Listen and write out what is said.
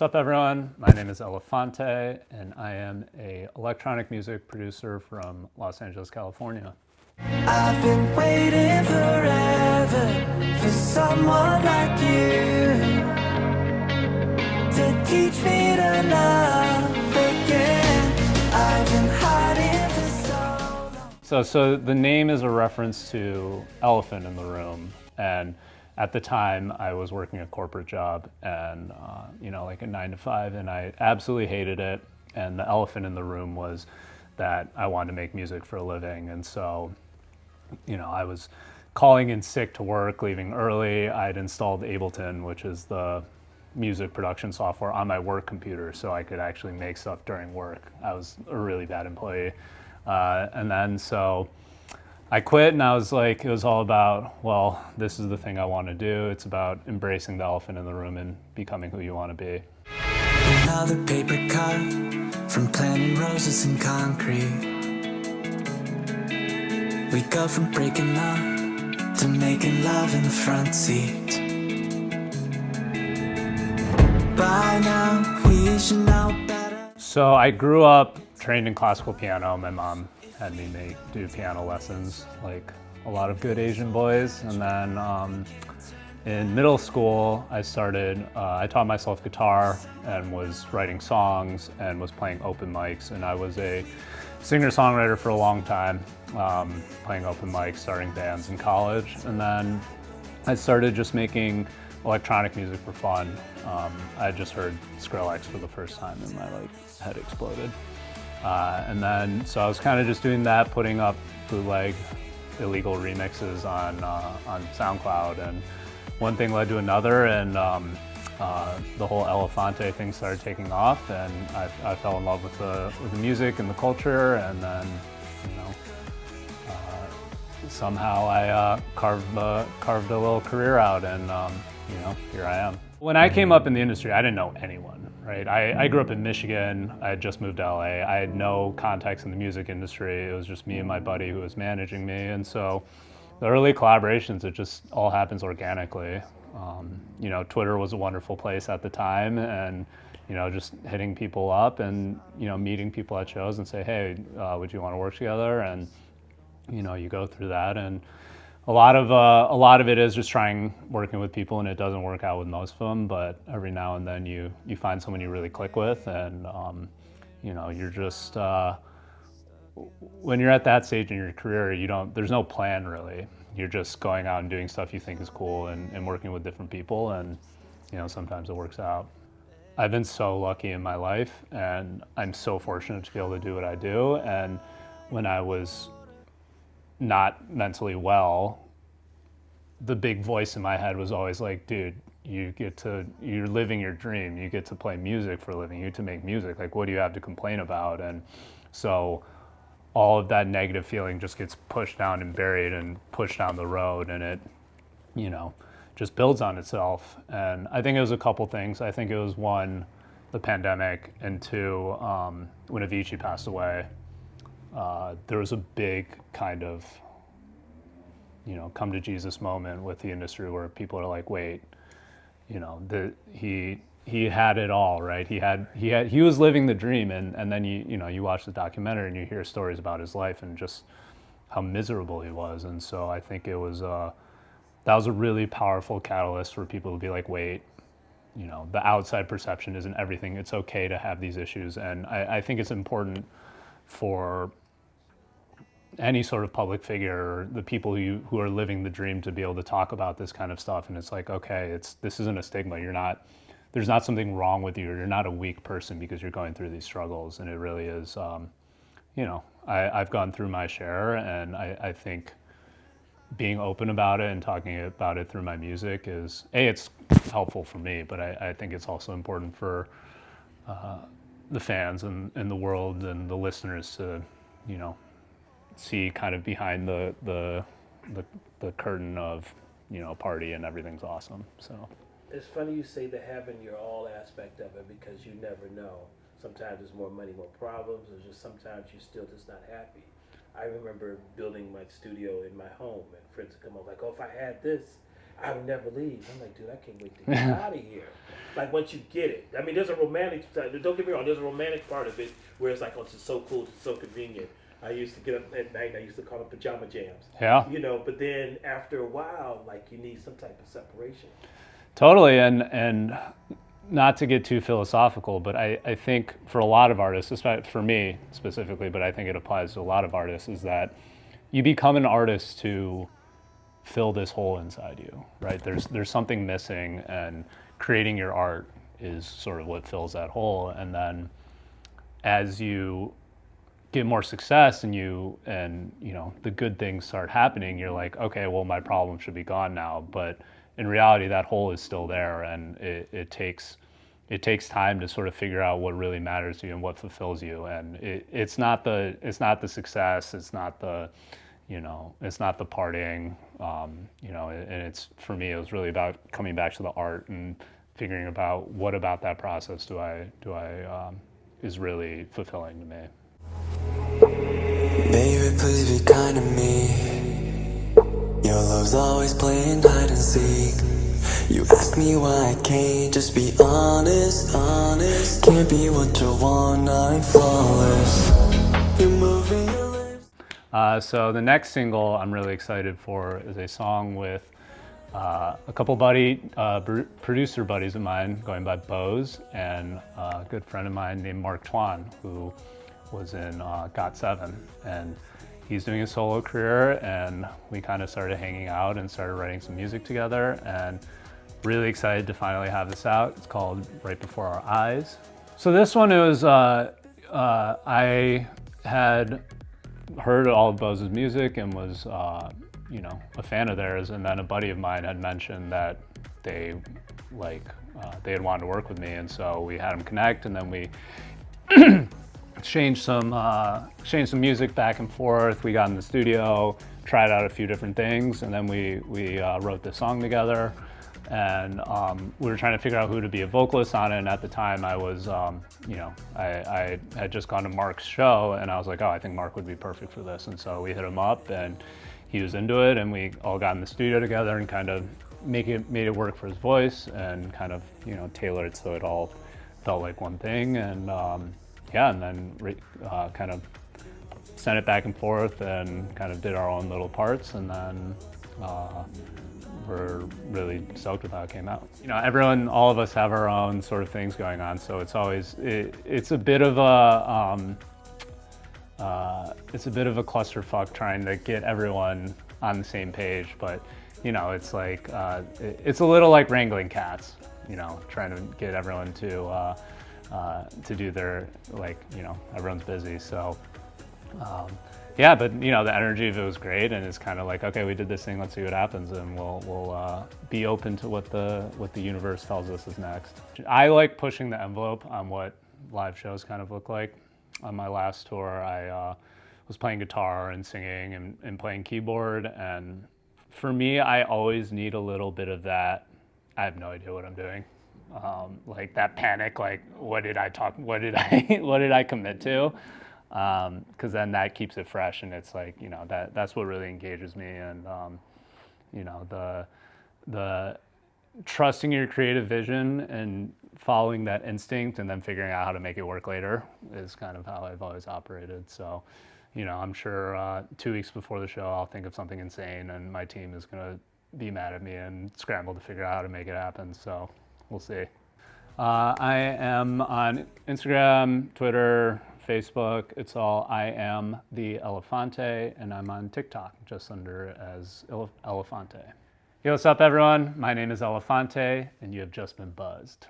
What's up, everyone? My name is Elephante, and I am a electronic music producer from Los Angeles, California. I've been waiting forever for someone like you to teach me to love again. I've been hiding for so long. So the name is a reference to Elephant in the Room, and at the time I was working a corporate job and like a 9 to 5, and I absolutely hated it. And the elephant in the room was that I wanted to make music for a living, and so I was calling in sick to work, leaving early. I'd installed Ableton, which is the music production software, on my work computer so I could actually make stuff during work. I was a really bad employee. And then so I quit, and I was like, it was all about, well, this is the thing I want to do. It's about embracing the elephant in the room and becoming who you want to be. Another paper cut from planting roses in concrete. We go from breaking up to making love in the front seat. By now, we should know better. So I grew up trained in classical piano. My mom had me do piano lessons, like a lot of good Asian boys. And then in middle school, I taught myself guitar and was writing songs and was playing open mics. And I was a singer-songwriter for a long time, playing open mics, starting bands in college. And then I started just making electronic music for fun. I just heard Skrillex for the first time and my head exploded. And then, so I was kind of just doing that, putting up bootleg, illegal remixes on SoundCloud, and one thing led to another, and the whole Elephante thing started taking off, and I fell in love with the music and the culture, and then, somehow I carved a little career out, and here I am. When I came up in the industry, I didn't know anyone, right? I grew up in Michigan. I had just moved to LA. I had no contacts in the music industry. It was just me and my buddy who was managing me. And so the early collaborations, it just all happens organically. Twitter was a wonderful place at the time, and just hitting people up and meeting people at shows and say, hey, would you want to work together? And you go through that, and a lot of it is just working with people, and it doesn't work out with most of them, but every now and then you find someone you really click with, and you're just when you're at that stage in your career, there's no plan really. You're just going out and doing stuff you think is cool, and working with different people, and sometimes it works out. I've been so lucky in my life, and I'm so fortunate to be able to do what I do. And when I was not mentally well, the big voice in my head was always like, dude, you're living your dream. You get to play music for a living. You get to make music. Like, what do you have to complain about? And so all of that negative feeling just gets pushed down and buried and pushed down the road, and it, just builds on itself. And I think it was a couple things. I think it was, one, the pandemic, and two, when Avicii passed away. There was a big kind of, come to Jesus moment with the industry where people are like, wait, he had it all, right? He was living the dream, and then you watch the documentary and you hear stories about his life and just how miserable he was. And so I think it was that was a really powerful catalyst for people to be like, wait, the outside perception isn't everything. It's okay to have these issues. And I think it's important for any sort of public figure, or the people who are living the dream, to be able to talk about this kind of stuff. And it's like, okay, this isn't a stigma. There's not something wrong with you, or you're not a weak person because you're going through these struggles. And it really is, I've gone through my share, and I think being open about it and talking about it through my music is, it's helpful for me, but I think it's also important for the fans and the world and the listeners to, see kind of behind the curtain of, party and everything's awesome. So it's funny you say the having your all aspect of it, because you never know. Sometimes there's more money, more problems, or just sometimes you're still just not happy. I remember building my studio in my home, and friends would come up like, oh, if I had this, I would never leave. I'm like, dude, I can't wait to get out of here. Like once you get it. I mean, there's a romantic side. Don't get me wrong. There's a romantic part of it where it's like, oh, it's just so cool. It's so convenient. I used to get up at night. I used to call them pajama jams. Yeah. You know, but then after a while, like you need some type of separation. Totally, and not to get too philosophical, but I think for a lot of artists, especially for me specifically, but I think it applies to a lot of artists, is that you become an artist to fill this hole inside you, right? There's something missing, and creating your art is sort of what fills that hole. And then as you get more success and you know the good things start happening, you're like, okay, well, my problem should be gone now. But in reality, that hole is still there, and it takes time to sort of figure out what really matters to you and what fulfills you. And it's not the success, it's not the partying, and it's, for me, it was really about coming back to the art and figuring about what about that process is really fulfilling to me. Baby, please be kind to me. Your love's always playing hide and seek. You ask me why I can't just be honest. Can't be what you want, I'm flawless. You're moving your lips. So the next single I'm really excited for is a song with a couple producer buddies of mine going by BEAUZ, and a good friend of mine named Tuan, who was in GOT7, and he's doing a solo career, and we kind of started hanging out and started writing some music together, and really excited to finally have this out. It's called Right Before Our Eyes. So this one, it was, I had heard all of BEAUZ's music and was, a fan of theirs, and then a buddy of mine had mentioned that they had wanted to work with me, and so we had them connect, and then we exchanged some music back and forth. We got in the studio, tried out a few different things, and then we wrote this song together. And we were trying to figure out who to be a vocalist on it. And at the time, I was, I had just gone to Mark's show, and I was like, oh, I think Mark would be perfect for this. And so we hit him up, and he was into it, and we all got in the studio together and kind of made it work for his voice, and kind of tailor it so it all felt like one thing. And and then kind of sent it back and forth and kind of did our own little parts, and then we're really stoked with how it came out. All of us have our own sort of things going on, so it's always it's a bit of a clusterfuck trying to get everyone on the same page. But it's like it's a little like wrangling cats, trying to get everyone to do their, everyone's busy, so. But the energy of it was great, and it's kind of like, okay, we did this thing, let's see what happens, and we'll be open to what the universe tells us is next. I like pushing the envelope on what live shows kind of look like. On my last tour, I was playing guitar and singing and playing keyboard, and for me, I always need a little bit of that. I have no idea what I'm doing. Like that panic, like what did I commit to? Because then that keeps it fresh, and it's like, that's what really engages me. And the trusting your creative vision and following that instinct, and then figuring out how to make it work later, is kind of how I've always operated. So I'm sure 2 weeks before the show I'll think of something insane, and my team is gonna be mad at me and scramble to figure out how to make it happen. So we'll see. I am on Instagram, Twitter, Facebook. It's all I am the Elephante, and I'm on TikTok just under as Elephante. Yo, what's up, everyone? My name is Elephante, and you have just been buzzed.